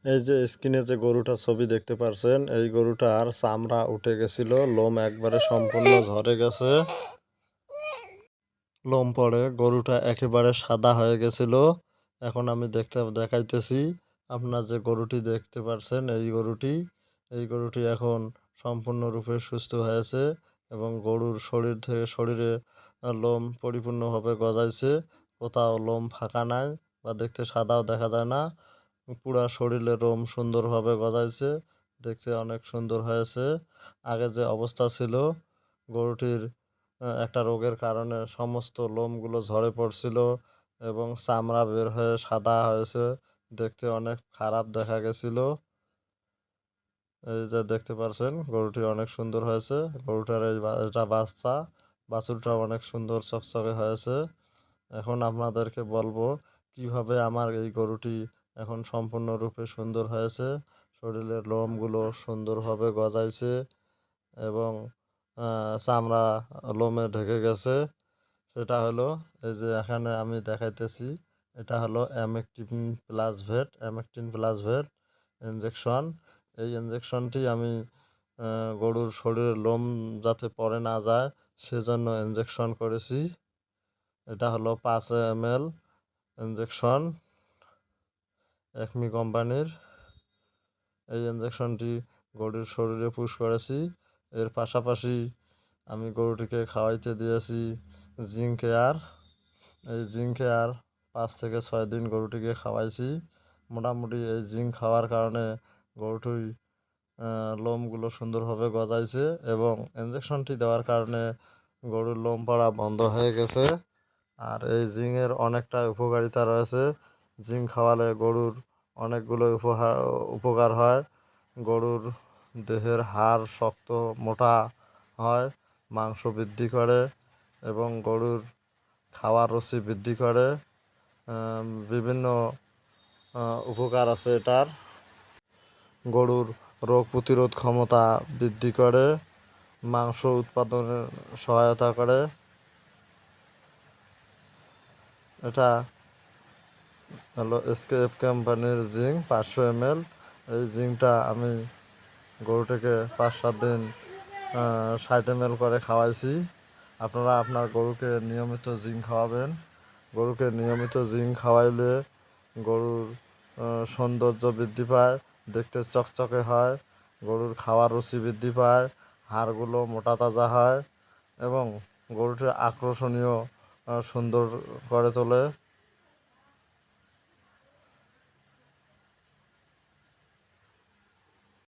এই যে স্ক্রিনে যে গরুটার ছবি দেখতে পারছেন, এই গরুটার চামড়া উঠে গেছিল, লোম একবারে সম্পূর্ণ ঝরে গেছে। লোম পড়ে গরুটা একেবারে সাদা হয়ে গেছিল। এখন আমি দেখাইতেছি আপনার যে গরুটি দেখতে পারছেন, এই গরুটি এখন সম্পূর্ণরূপে সুস্থ হয়েছে এবং গরুর শরীরে লোম পরিপূর্ণভাবে গজাইছে। কোথাও লোম ফাঁকা নাই বা দেখতে সাদাও দেখা যায় না। পুরা শরীরে লোম সুন্দরভাবে গজাইছে, দেখতে অনেক সুন্দর হয়েছে। আগে যে অবস্থা ছিল গরুটির, একটা রোগের কারণে সমস্ত লোমগুলো ঝরে পড়ছিল এবং চামড়া বের হয়ে সাদা হয়েছে, দেখতে অনেক খারাপ দেখা গেছিল। এই যে দেখতে পারছেন গরুটি অনেক সুন্দর হয়েছে। গরুটার এটা বাচ্চা, বাছুরটা অনেক সুন্দর চকচকে হয়েছে। এখন আপনাদেরকে বলবো কিভাবে আমার এই গরুটি এখন সম্পূর্ণরূপে সুন্দর হয়েছে। শরীরের লোমগুলো সুন্দরভাবে গজাইছে এবং চামড়া লোমে ঢেকে গেছে। সেটা হলো এই যে এখানে আমি দেখাইতেছি, এটা হলো অ্যামেকটিন প্লাস ভেট ইনজেকশন। এই ইনজেকশনটি আমি গরুর শরীরে লোম যাতে পড়ে না যায় সেজন্য ইনজেকশন করেছি। এটা হলো 5 ml ইনজেকশন, একমি কোম্পানির। এই ইনজেকশনটি গরুর শরীরে পুশ করেছি। এর পাশাপাশি আমি গরুটিকে খাওয়াইতে দিয়েছি জিঙ্ক এয়ার। এই জিঙ্ক এয়ার 5 থেকে 6 দিন গরুটিকে খাওয়াইছি। মোটামুটি এই জিঙ্ক খাওয়ার কারণে গরুটির লোমগুলো সুন্দরভাবে গজাইছে এবং ইনজেকশনটি দেওয়ার কারণে গরুর লোম পড়া বন্ধ হয়ে গেছে। আর এই জিঙ্কের অনেকটা উপকারিতা রয়েছে। জিঙ্ক খাওয়ালে গরুর অনেকগুলো উপকার হয়। গরুর দেহের হাড় শক্ত মোটা হয়, মাংস বৃদ্ধি করে এবং গরুর খাওয়ার রুচি বৃদ্ধি করে। বিভিন্ন উপকার আছে এটার। গরুর রোগ প্রতিরোধ ক্ষমতা বৃদ্ধি করে, মাংস উৎপাদনে সহায়তা করে। এটা হলো এসকেএফ কোম্পানির জিঙ্ক 500 ml। এই জিঙ্কটা আমি গরুটাকে 5-7 দিন 60 ml করে খাওয়াইছি। আপনারা আপনার গরুকে নিয়মিত জিঙ্ক খাওয়াবেন। গরুকে নিয়মিত জিঙ্ক খাওয়াইলে গরুর সৌন্দর্য বৃদ্ধি পায়, দেখতে চকচকে হয়, গরুর খাওয়ার রুচি বৃদ্ধি পায়, হাড়গুলো মোটা তাজা হয় এবং গরুটি আকর্ষণীয় সুন্দর করে তোলে।